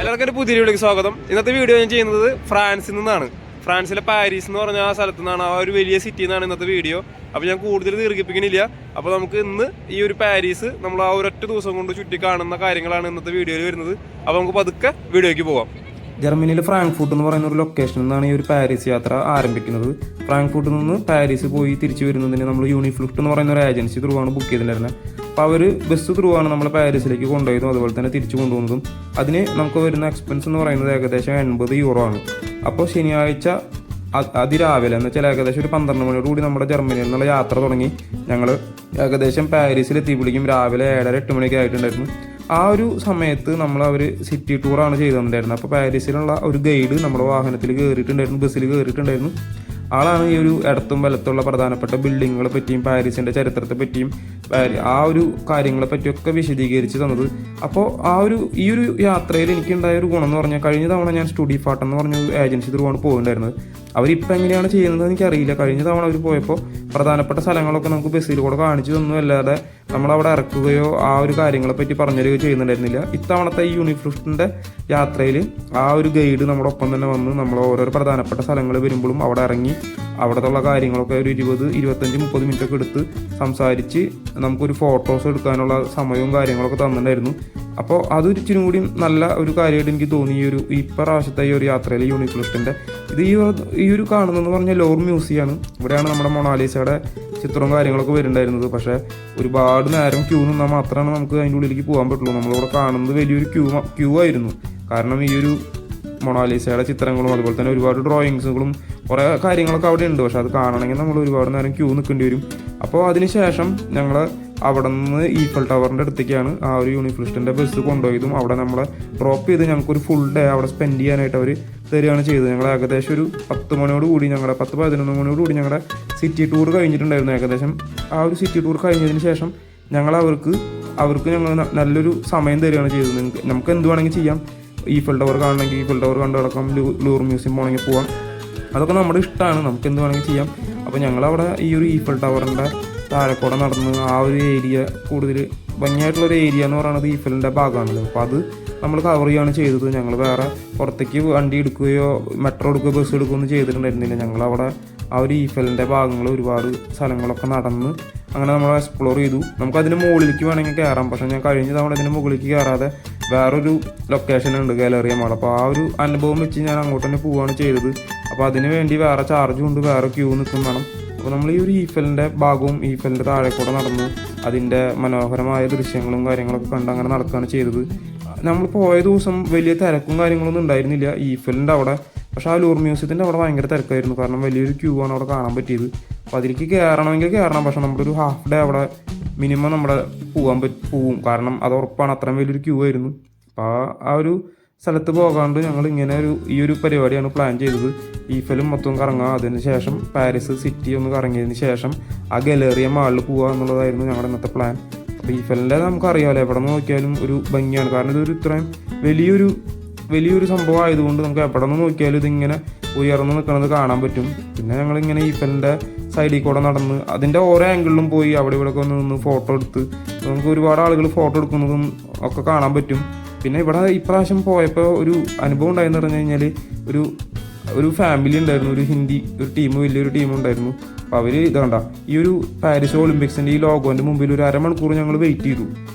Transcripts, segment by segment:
എല്ലാവർക്കും ഒരു പുതിയ വീഡിയോയ്ക്ക് സ്വാഗതം. ഇന്നത്തെ വീഡിയോ ഞാൻ ചെയ്യുന്നത് ഫ്രാൻസിൽ നിന്നാണ്. ഫ്രാൻസിലെ പാരീസ് എന്ന് പറഞ്ഞ ആ സ്ഥലത്തു നിന്നാണ്, ആ ഒരു വലിയ സിറ്റിയിൽ നിന്നാണ് ഇന്നത്തെ വീഡിയോ. അപ്പോൾ ഞാൻ കൂടുതൽ ദീർഘിപ്പിക്കുന്നില്ല. അപ്പോൾ നമുക്ക് ഇന്ന് ഈ ഒരു പാരീസ് നമ്മൾ ആ ഒരൊറ്റ ദിവസം കൊണ്ട് ചുറ്റി കാണുന്ന കാര്യങ്ങളാണ് ഇന്നത്തെ വീഡിയോയിൽ വരുന്നത്. അപ്പോൾ നമുക്ക് പതുക്കെ വീഡിയോയ്ക്ക് പോകാം. ജർമ്മനിയിലെ ഫ്രാങ്ക്ഫൂർട്ട് എന്ന് പറയുന്ന ഒരു ലൊക്കേഷനിൽ നിന്നാണ് ഈ ഒരു പാരീസ് യാത്ര ആരംഭിക്കുന്നത്. ഫ്രാങ്ക്ഫൂർട്ടിൽ നിന്ന് പാരീസ് പോയി തിരിച്ചു വരുന്നതിന് നമ്മൾ യൂണിഫ്ലിഫ്റ്റ് എന്ന് പറയുന്ന ഒരു ഏജൻസി ത്രൂ ആണ് ബുക്ക് ചെയ്തിട്ടുണ്ടായിരുന്നത്. അപ്പോൾ അവർ ബസ് ത്രൂ ആണ് നമ്മൾ പാരീസിലേക്ക് കൊണ്ടുപോയതും അതുപോലെ തന്നെ തിരിച്ചു കൊണ്ടുപോകുന്നതും. അതിന് നമുക്ക് വരുന്ന എക്സ്പെൻസ് എന്ന് പറയുന്നത് ഏകദേശം 80 യൂറോ ആണ്. അപ്പോൾ ശനിയാഴ്ച അതിരാവിലെ എന്ന് വെച്ചാൽ ഏകദേശം ഒരു 12 മണിയോടുകൂടി നമ്മുടെ ജർമ്മനിയിൽ നിന്നുള്ള യാത്ര തുടങ്ങി. ഞങ്ങൾ ഏകദേശം പാരീസിൽ എത്തിയപ്പോഴേക്കും രാവിലെ 7-8 മണിയൊക്കെ ആയിട്ടുണ്ടായിരുന്നു. ആ ഒരു സമയത്ത് അവർ സിറ്റി ടൂറാണ് ചെയ്തിട്ടുണ്ടായിരുന്നത്. അപ്പോൾ പാരീസിലുള്ള ഒരു ഗൈഡ് നമ്മുടെ വാഹനത്തിൽ കയറിയിട്ടുണ്ടായിരുന്നു, ബസ്സിൽ കയറിയിട്ടുണ്ടായിരുന്നു. ആളാണ് ഈ ഒരു ഇടത്തും വലത്തുള്ള പ്രധാനപ്പെട്ട ബിൽഡിങ്ങുകളെ പറ്റിയും പാരീസിൻ്റെ ചരിത്രത്തെ പറ്റിയും ആ ഒരു കാര്യങ്ങളെ പറ്റിയൊക്കെ വിശദീകരിച്ച് തന്നത്. അപ്പോൾ ഈ ഒരു യാത്രയിൽ എനിക്കുണ്ടായ ഒരു ഗുണം എന്ന് പറഞ്ഞാൽ, കഴിഞ്ഞ തവണ ഞാൻ സ്റ്റുഡിഫാട്ട് എന്ന് പറഞ്ഞ ഒരു ഏജൻസി ത്രൂ ആണ് പോയിട്ടുണ്ടായിരുന്നത്. അവരിപ്പോൾ എങ്ങനെയാണ് ചെയ്യുന്നത് എനിക്കറിയില്ല. കഴിഞ്ഞ തവണ അവർ പോയപ്പോൾ പ്രധാനപ്പെട്ട സ്ഥലങ്ങളൊക്കെ നമുക്ക് ബസ്സിൽ കൂടെ കാണിച്ചു തന്നു, അല്ലാതെ നമ്മളവിടെ ഇറക്കുകയോ ആ ഒരു കാര്യങ്ങളെ പറ്റി പറഞ്ഞു തരികയോ ചെയ്യുന്നുണ്ടായിരുന്നില്ല. ഇത്തവണത്തെ ഈ യൂണിഫ്ലിഫ്റ്റിൻ്റെ യാത്രയിൽ ആ ഒരു ഗൈഡ് നമ്മുടെ ഒപ്പം തന്നെ വന്ന് നമ്മൾ ഓരോരോ പ്രധാനപ്പെട്ട സ്ഥലങ്ങൾ വരുമ്പോഴും അവിടെ ഇറങ്ങി അവിടത്തുള്ള കാര്യങ്ങളൊക്കെ ഒരു 20-25-30 മിനിറ്റ് ഒക്കെ എടുത്ത് സംസാരിച്ച് നമുക്കൊരു ഫോട്ടോസ് എടുക്കാനുള്ള സമയവും കാര്യങ്ങളൊക്കെ തന്നിട്ടുണ്ടായിരുന്നു. അപ്പോൾ അതൊരു ഇച്ചിരി കൂടി നല്ല ഒരു കാര്യമായിട്ട് എനിക്ക് തോന്നി ഈ പ്രാവശ്യത്തെ ഈ ഒരു യാത്രയിൽ യൂണിഫ്ലിഫ്റ്റിൻ്റെ. ഇത് ഈ ഒരു കാണുന്നതെന്ന് പറഞ്ഞാൽ ലോർ മ്യൂസിയമാണ്. ഇവിടെയാണ് നമ്മുടെ മൊണാലിസയുടെ ചിത്രവും കാര്യങ്ങളൊക്കെ വരുന്നുണ്ടായിരുന്നത്. പക്ഷേ ഒരുപാട് നേരം ക്യൂ നിന്നാൽ മാത്രമാണ് നമുക്ക് അതിൻ്റെ ഉള്ളിലേക്ക് പോകാൻ പറ്റുള്ളൂ. നമ്മളിവിടെ കാണുന്നത് വലിയൊരു ക്യൂ ആയിരുന്നു. കാരണം ഈ ഒരു മൊണാലിസയുടെ ചിത്രങ്ങളും അതുപോലെ തന്നെ ഒരുപാട് ഡ്രോയിങ്സുകളും കുറേ കാര്യങ്ങളൊക്കെ അവിടെ ഉണ്ട്. പക്ഷെ അത് കാണണമെങ്കിൽ നമ്മൾ ഒരുപാട് നേരം ക്യൂ നിൽക്കേണ്ടി വരും. അപ്പോൾ അതിനുശേഷം ഞങ്ങൾ അവിടെ നിന്ന് ഈഫൽ ടവറിൻ്റെ അടുത്തേക്കാണ് ആ ഒരു യൂണിഫ്ലിഫ്റ്റിൻ്റെ ബസ് കൊണ്ടുപോയതും. അവിടെ നമ്മളെ ഡ്രോപ്പ് ചെയ്ത് ഞങ്ങൾക്കൊരു ഫുൾ ഡേ അവിടെ സ്പെൻഡ് ചെയ്യാനായിട്ട് അവർ തരികയാണ് ചെയ്തത്. ഞങ്ങൾ ഏകദേശം ഒരു 10 മണിയോടുകൂടി 10-11 മണിയോടുകൂടി ഞങ്ങളുടെ സിറ്റി ടൂർ കഴിഞ്ഞിട്ടുണ്ടായിരുന്നു. ഏകദേശം ആ ഒരു സിറ്റി ടൂർ കഴിഞ്ഞതിന് ശേഷം ഞങ്ങൾ അവർക്ക് ഞങ്ങൾ നല്ലൊരു സമയം തരികയാണ് ചെയ്തത്. നമുക്ക് എന്ത് വേണമെങ്കിൽ ചെയ്യാം. ഈഫൽ ടവർ കാണണമെങ്കിൽ ഈഫൽ ടവർ കണ്ടു കിടക്കാം, ലൂർ മ്യൂസിയം പോകണമെങ്കിൽ പോവാം. അതൊക്കെ നമ്മുടെ ഇഷ്ടമാണ്, നമുക്ക് എന്ത് വേണമെങ്കിൽ ചെയ്യാം. അപ്പോൾ ഞങ്ങളവിടെ ഈ ഒരു ഈഫൽ ടവറിൻ്റെ താഴെക്കൂടെ നടന്ന് ആ ഒരു ഏരിയ, കൂടുതൽ ഭംഗിയായിട്ടുള്ളൊരു ഏരിയ എന്ന് പറയുന്നത് ഈഫലിൻ്റെ ഭാഗമാണല്ലോ. അപ്പോൾ അത് നമ്മൾ കവർ ചെയ്യുകയാണ് ചെയ്തത്. ഞങ്ങൾ വേറെ പുറത്തേക്ക് വണ്ടി എടുക്കുകയോ മെട്രോ എടുക്കുകയോ ബസ് എടുക്കുകയോ ഒന്നും ചെയ്തിട്ടുണ്ടായിരുന്നില്ല. ഞങ്ങളവിടെ ആ ഒരു ഈഫലിൻ്റെ ഭാഗങ്ങൾ ഒരുപാട് സ്ഥലങ്ങളൊക്കെ നടന്ന് അങ്ങനെ നമ്മൾ എക്സ്പ്ലോർ ചെയ്തു. നമുക്കതിന് മുകളിലേക്ക് വേണമെങ്കിൽ കയറാം. പക്ഷേ ഞാൻ കഴിഞ്ഞ തവണ ഇതിന് മുകളിലേക്ക് കയറാതെ വേറൊരു ലൊക്കേഷൻ ഉണ്ട്, ഗാലറിയ മാൾ. അപ്പോൾ ആ ഒരു അനുഭവം വെച്ച് ഞാൻ അങ്ങോട്ട് തന്നെ പോവുകയാണ് ചെയ്തത്. അപ്പോൾ അതിന് വേണ്ടി വേറെ ചാർജും ഉണ്ട്, വേറെ ക്യൂ നിൽക്കും വേണം. അപ്പോൾ നമ്മൾ ഈ ഒരു ഈഫലിൻ്റെ ഭാഗവും ഈഫലിൻ്റെ താഴെക്കൂടെ നടന്ന് അതിൻ്റെ മനോഹരമായ ദൃശ്യങ്ങളും കാര്യങ്ങളൊക്കെ കണ്ട് അങ്ങനെ നടക്കുകയാണ് ചെയ്തത്. നമ്മൾ പോയ ദിവസം വലിയ തിരക്കും കാര്യങ്ങളൊന്നും ഉണ്ടായിരുന്നില്ല ഈഫലിൻ്റെ അവിടെ. പക്ഷേ ആ ലൂർ മ്യൂസിയത്തിൻ്റെ അവിടെ ഭയങ്കര തിരക്കായിരുന്നു. കാരണം വലിയൊരു ക്യൂ ആണ് അവിടെ കാണാൻ പറ്റിയത്. അപ്പോൾ അതിലേക്ക് കയറണമെങ്കിൽ കയറണം. പക്ഷേ നമ്മളൊരു ഹാഫ് ഡേ അവിടെ മിനിമം നമ്മുടെ പോവും. കാരണം അത് ഉറപ്പാണ്, അത്രയും വലിയൊരു ക്യൂ ആയിരുന്നു. അപ്പോൾ ആ ഒരു സ്ഥലത്ത് പോകാണ്ട് ഞങ്ങൾ ഇങ്ങനെ ഈ ഒരു പരിപാടിയാണ് പ്ലാൻ ചെയ്തത്. ഈഫലും മൊത്തം കറങ്ങുക, അതിന് ശേഷം പാരീസ് സിറ്റി ഒന്ന് കറങ്ങിയതിന് ശേഷം ആ ഗാലറിയ മാളിൽ പോവുക എന്നുള്ളതായിരുന്നു ഞങ്ങളുടെ ഇന്നത്തെ പ്ലാൻ. അപ്പോൾ ഈഫലിൻ്റെ നമുക്കറിയാമല്ലോ, എവിടെ നിന്ന് നോക്കിയാലും ഒരു ഭംഗിയാണ്. കാരണം ഇതൊരു ഇത്രയും വലിയൊരു സംഭവം ആയതുകൊണ്ട് നമുക്ക് എവിടെ നിന്ന് നോക്കിയാലും ഇതിങ്ങനെ ഉയർന്നു നിൽക്കുന്നത് കാണാൻ പറ്റും. പിന്നെ ഞങ്ങളിങ്ങനെ ഈഫലിൻ്റെ സൈഡിൽ കൂടെ നടന്ന് അതിൻ്റെ ഓരോ ആംഗിളിലും പോയി അവിടെ ഇവിടെയൊക്കെ നിന്ന് ഫോട്ടോ എടുത്ത് നമുക്ക് ഒരുപാട് ആളുകൾ ഫോട്ടോ എടുക്കുന്നതും ഒക്കെ കാണാൻ പറ്റും. പിന്നെ ഇവിടെ ഇപ്രാവശ്യം പോയപ്പോൾ ഒരു അനുഭവം ഉണ്ടായെന്ന് പറഞ്ഞു കഴിഞ്ഞാൽ ഒരു ഫാമിലി ഉണ്ടായിരുന്നു, ഒരു ഹിന്ദി ഒരു ടീം, വലിയൊരു ടീം ഉണ്ടായിരുന്നു. അപ്പോൾ അവർ ഇതുകൊണ്ട ഈ ഒരു പാരീസ് ഒളിമ്പിക്സിൻ്റെ ഈ ലോഗോൻ്റെ മുമ്പിൽ ഒരു അരമണിക്കൂർ ഞങ്ങൾ വെയിറ്റ് ചെയ്തു.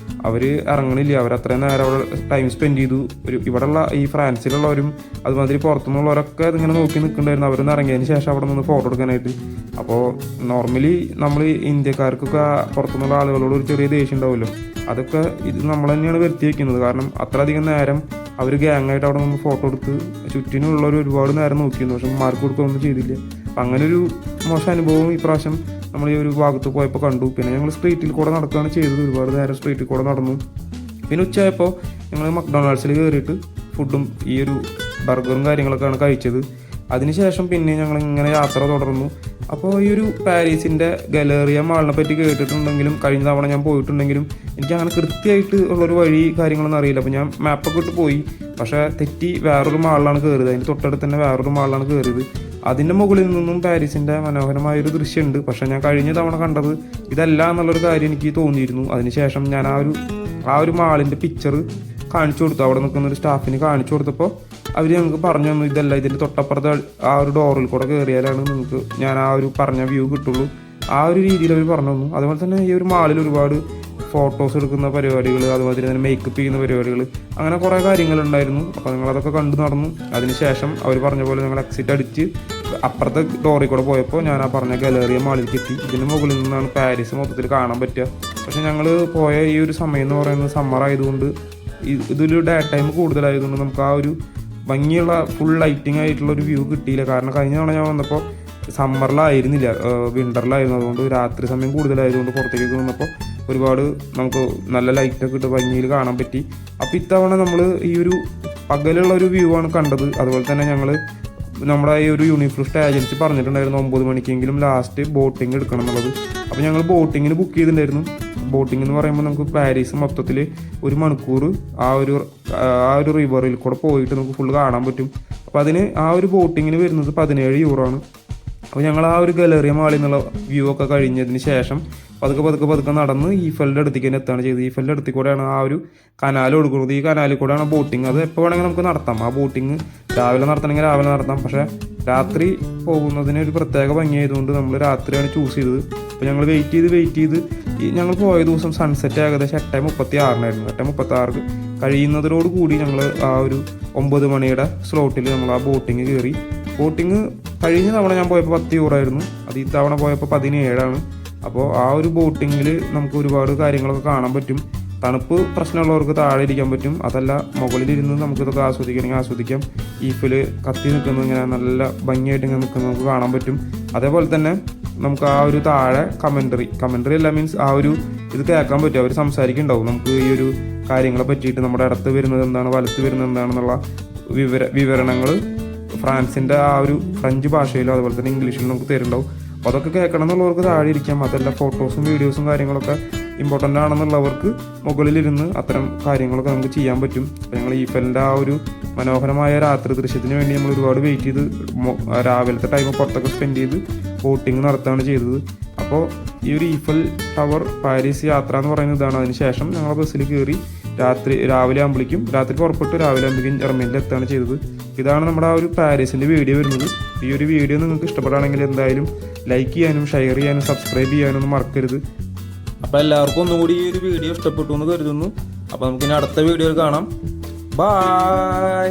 അവർ ഇറങ്ങണില്ല. അവരത്രയും നേരം അവിടെ ടൈം സ്പെൻഡ് ചെയ്തു. ഇവിടെയുള്ള ഈ ഫ്രാൻസിലുള്ളവരും അതുമാതിരി പുറത്തുനിന്നുള്ളവരൊക്കെ ഇതിങ്ങനെ നോക്കി നിൽക്കുന്നുണ്ടായിരുന്നു. അവരൊന്ന് ഇറങ്ങിയതിന് ശേഷം അവിടെ നിന്ന് ഫോട്ടോ എടുക്കാനായിട്ട്. അപ്പോൾ നോർമലി നമ്മൾ ഇന്ത്യക്കാർക്കൊക്കെ പുറത്തുനിന്നുള്ള ആളുകളോട് ഒരു ചെറിയ ദേഷ്യം ഉണ്ടാവുമല്ലോ, അതൊക്കെ ഇത് നമ്മൾ തന്നെയാണ് വരുത്തി വയ്ക്കുന്നത്. കാരണം അത്രയധികം നേരം അവർ ഗ്യാങ്ങായിട്ട് അവിടെ നിന്ന് ഫോട്ടോ എടുത്ത് ചുറ്റിനുള്ളവർ ഒരുപാട് നേരം നോക്കിയിരുന്നു. പക്ഷെ മാർക്ക് കൊടുക്കുകയൊന്നും ചെയ്തില്ല. അപ്പം അങ്ങനൊരു മോശം അനുഭവം ഇപ്രാവശ്യം നമ്മൾ ഈ ഒരു ഭാഗത്ത് പോയപ്പോൾ കണ്ടു. പിന്നെ ഞങ്ങൾ സ്ട്രീറ്റിൽ കൂടെ നടക്കുകയാണ് ചെയ്തത്. ഒരുപാട് നേരം സ്ട്രീറ്റിൽ കൂടെ നടന്നു. പിന്നെ ഉച്ചയായപ്പോൾ ഞങ്ങൾ മക്ഡൊണാൾഡ്സിൽ കയറിയിട്ട് ഫുഡും ഈ ഒരു ബർഗറും കാര്യങ്ങളൊക്കെയാണ് കഴിച്ചത്. അതിനുശേഷം പിന്നെ ഞങ്ങൾ ഇങ്ങനെ യാത്ര തുടർന്നു. അപ്പോൾ ഈ ഒരു പാരീസിൻ്റെ ഗാലറിയ മാളിനെ പറ്റി കേട്ടിട്ടുണ്ടെങ്കിലും കഴിഞ്ഞ തവണ ഞാൻ പോയിട്ടുണ്ടെങ്കിലും എനിക്ക് അങ്ങനെ കൃത്യമായിട്ട് ഉള്ളൊരു വഴി കാര്യങ്ങളൊന്നും അറിയില്ല. അപ്പോൾ ഞാൻ മാപ്പൊക്കെ ഇട്ട് പോയി. പക്ഷേ തെറ്റി വേറൊരു മാളിലാണ് കയറിയത്. അതിൻ്റെ തൊട്ടടുത്ത് തന്നെ വേറൊരു മാളിലാണ് കയറിയത്. അതിൻ്റെ മുകളിൽ നിന്നും പാരീസിൻ്റെ മനോഹരമായൊരു ദൃശ്യമുണ്ട്. പക്ഷേ ഞാൻ കഴിഞ്ഞ തവണ കണ്ടത് ഇതല്ല എന്നുള്ളൊരു കാര്യം എനിക്ക് തോന്നിയിരുന്നു. അതിനുശേഷം ഞാൻ ആ ഒരു മാളിൻ്റെ പിക്ചർ കാണിച്ചു കൊടുത്തു. അവിടെ നിൽക്കുന്ന ഒരു സ്റ്റാഫിന് കാണിച്ചു കൊടുത്തപ്പോൾ അവർ ഞങ്ങൾക്ക് പറഞ്ഞു തന്നു, ഇതല്ല, ഇതിൻ്റെ തൊട്ടപ്പുറത്ത് ആ ഒരു ഡോറിൽ കൂടെ കയറിയാലാണ് നിങ്ങൾക്ക് ഞാൻ ആ ഒരു പറഞ്ഞ വ്യൂ കിട്ടുള്ളൂ. ആ ഒരു രീതിയിൽ അവർ പറഞ്ഞു തന്നു. അതുപോലെ തന്നെ ഈ ഒരു മാളിൽ ഒരുപാട് ഫോട്ടോസ് എടുക്കുന്ന പരിപാടികൾ, അതുപോലെ തന്നെ മേക്കപ്പ് ചെയ്യുന്ന പരിപാടികൾ, അങ്ങനെ കുറേ കാര്യങ്ങളുണ്ടായിരുന്നു. അപ്പോൾ ഞങ്ങളതൊക്കെ കണ്ടു നടന്നു. അതിനുശേഷം അവർ പറഞ്ഞ പോലെ ഞങ്ങൾ എക്സിറ്റ് അടിച്ച് അപ്പുറത്തെ ഡോറിൽ കൂടെ പോയപ്പോൾ ഞാൻ ആ പറഞ്ഞ ഗലേറിയ മാളിലേക്ക് എത്തി. ഇതിന് മുകളിൽ നിന്നാണ് പാരീസ് മൊത്തത്തിൽ കാണാൻ പറ്റുക. പക്ഷെ ഞങ്ങൾ പോയ ഈ ഒരു സമയം എന്ന് പറയുന്നത് സമ്മർ ആയതുകൊണ്ട് ഇതിൽ ഡേ ടൈം കൂടുതലായതുകൊണ്ട് നമുക്ക് ആ ഒരു ഭംഗിയുള്ള ഫുൾ ലൈറ്റിംഗ് ആയിട്ടുള്ള ഒരു വ്യൂ കിട്ടിയില്ല. കാരണം കഴിഞ്ഞ തവണ ഞാൻ വന്നപ്പോൾ സമ്മറിലായിരുന്നില്ല, വിൻ്ററിലായിരുന്നു. അതുകൊണ്ട് രാത്രി സമയം കൂടുതലായതുകൊണ്ട് പുറത്തേക്ക് വന്നപ്പോൾ ഒരുപാട് നമുക്ക് നല്ല ലൈറ്റൊക്കെ ഇട്ട് ഭംഗിയിൽ കാണാൻ പറ്റി. അപ്പോൾ ഇത്തവണ നമ്മൾ ഈ ഒരു പകലുള്ള ഒരു വ്യൂ ആണ് കണ്ടത്. അതുപോലെ തന്നെ ഞങ്ങൾ നമ്മുടെ ഈ ഒരു യൂണിഫ്രൂട്ട് ഏജൻസി പറഞ്ഞിട്ടുണ്ടായിരുന്നു 9 മണിക്കെങ്കിലും ലാസ്റ്റ് ബോട്ടിങ് എടുക്കണം എന്നുള്ളത്. അപ്പോൾ ഞങ്ങൾ ബോട്ടിങ്ങിന് ബുക്ക് ചെയ്തിട്ടുണ്ടായിരുന്നു. ബോട്ടിംഗ് എന്ന് പറയുമ്പോൾ നമുക്ക് പാരീസ് മൊത്തത്തിൽ 1 മണിക്കൂർ ആ ഒരു റിവറിൽ കൂടെ പോയിട്ട് നമുക്ക് ഫുള്ള് കാണാൻ പറ്റും. അപ്പോൾ അതിന് ആ ഒരു ബോട്ടിങ്ങിന് വരുന്നത് 17 യൂറോ. അപ്പോൾ ഞങ്ങൾ ആ ഒരു ഗലേറിയ മാളിൽ നിന്നുള്ള വ്യൂ ഒക്കെ കഴിഞ്ഞതിന് ശേഷം പതുക്കെ നടന്ന് ഈഫലിൻ്റെ അടുത്തേക്ക് തന്നെ എത്താണ് ചെയ്തത്. ഈഫലിൻ്റെ അടുത്ത് കൂടെയാണ് ആ ഒരു കനാൽ കൊടുക്കുന്നത്. ഈ കനാലിൽ കൂടെയാണ് ബോട്ടിങ്. അത് എപ്പോൾ വേണമെങ്കിൽ നമുക്ക് നടത്താം. ആ ബോട്ടിങ് രാവിലെ നടത്തണമെങ്കിൽ രാവിലെ നടത്താം. പക്ഷേ രാത്രി പോകുന്നതിന് ഒരു പ്രത്യേക ഭംഗിയായതുകൊണ്ട് നമ്മൾ രാത്രിയാണ് ചൂസ് ചെയ്തത്. അപ്പോൾ ഞങ്ങൾ വെയിറ്റ് ചെയ്ത് ഞങ്ങൾ പോയ ദിവസം സൺസെറ്റ് ഏകദേശം 8:36 8:36 കഴിയുന്നതിനോട് കൂടി ഞങ്ങൾ ആ ഒരു 9 മണിയുടെ സ്ലോട്ടിൽ നമ്മൾ ആ ബോട്ടിങ് കയറി. ബോട്ടിങ് കഴിഞ്ഞ തവണ ഞാൻ പോയപ്പോൾ 10 യൂറോ ആയിരുന്നു. അത് ഈ തവണ പോയപ്പോൾ 17 അപ്പോൾ ആ ഒരു ബോട്ടിങ്ങിൽ നമുക്ക് ഒരുപാട് കാര്യങ്ങളൊക്കെ കാണാൻ പറ്റും. തണുപ്പ് പ്രശ്നമുള്ളവർക്ക് താഴെ ഇരിക്കാൻ പറ്റും. അതല്ല മുകളിലിരുന്ന് നമുക്കിതൊക്കെ ആസ്വദിക്കണമെങ്കിൽ ആസ്വദിക്കാം. ഈഫിൽ കത്തി നിൽക്കുന്നത് ഇങ്ങനെ നല്ല ഭംഗിയായിട്ട് ഇങ്ങനെ നിൽക്കുന്നത് നമുക്ക് കാണാൻ പറ്റും. അതേപോലെ തന്നെ നമുക്ക് ആ ഒരു താഴെ കമൻട്രി അല്ല, മീൻസ് ആ ഒരു ഇത് കേൾക്കാൻ പറ്റും. അവർ സംസാരിക്കുന്നുണ്ടാവും നമുക്ക് ഈ ഒരു കാര്യങ്ങളെ പറ്റിയിട്ട്, നമ്മുടെ ഇടത്ത് വരുന്നത് എന്താണ്, വലത്ത് വരുന്നത് എന്താണെന്നുള്ള വിവരണങ്ങൾ ഫ്രാൻസിൻ്റെ ആ ഒരു ഫ്രഞ്ച് ഭാഷയിലും അതുപോലെ തന്നെ ഇംഗ്ലീഷിലും നമുക്ക് തരുന്നുണ്ടാവും. അപ്പോൾ അതൊക്കെ കേൾക്കണം എന്നുള്ളവർക്ക് താഴെ ഇരിക്കാം. അതല്ല ഫോട്ടോസും വീഡിയോസും കാര്യങ്ങളൊക്കെ ഇമ്പോർട്ടൻ്റ് ആണെന്നുള്ളവർക്ക് മുകളിലിരുന്ന് അത്തരം കാര്യങ്ങളൊക്കെ നമുക്ക് ചെയ്യാൻ പറ്റും. അപ്പോൾ ഞങ്ങൾ ഈഫലിൻ്റെ ആ ഒരു മനോഹരമായ രാത്രി ദൃശ്യത്തിന് വേണ്ടി നമ്മൾ ഒരുപാട് വെയിറ്റ് ചെയ്ത് രാവിലത്തെ ടൈം പുറത്തൊക്കെ സ്പെൻഡ് ചെയ്ത് ബോട്ടിങ് നടത്തുകയാണ് ചെയ്തത്. അപ്പോൾ ഈ ഒരു ഈഫൽ ടവർ പാരീസ് യാത്ര എന്ന് പറയുന്നത് ഇതാണ്. അതിനുശേഷം ഞങ്ങൾ ബസ്സിൽ കയറി രാവിലെ ആകുമ്പോഴേക്കും ജർമ്മനിയിൽ എത്തുകയാണ് ചെയ്തത്. ഇതാണ് നമ്മുടെ ആ ഒരു പാരീസിൻ്റെ വീഡിയോ വരുന്നത്. ഈ ഒരു വീഡിയോ നിങ്ങൾക്ക് ഇഷ്ടപ്പെടുകയാണെങ്കിൽ എന്തായാലും ലൈക്ക് ചെയ്യാനും ഷെയർ ചെയ്യാനും സബ്സ്ക്രൈബ് ചെയ്യാനും ഒന്നും മറക്കരുത്. അപ്പോൾ എല്ലാവർക്കും ഒന്നും കൂടി ഈ ഒരു വീഡിയോ ഇഷ്ടപ്പെട്ടു എന്ന് കരുതുന്നു. അപ്പോൾ നമുക്കിനി അടുത്ത വീഡിയോയിൽ കാണാം. ബൈ.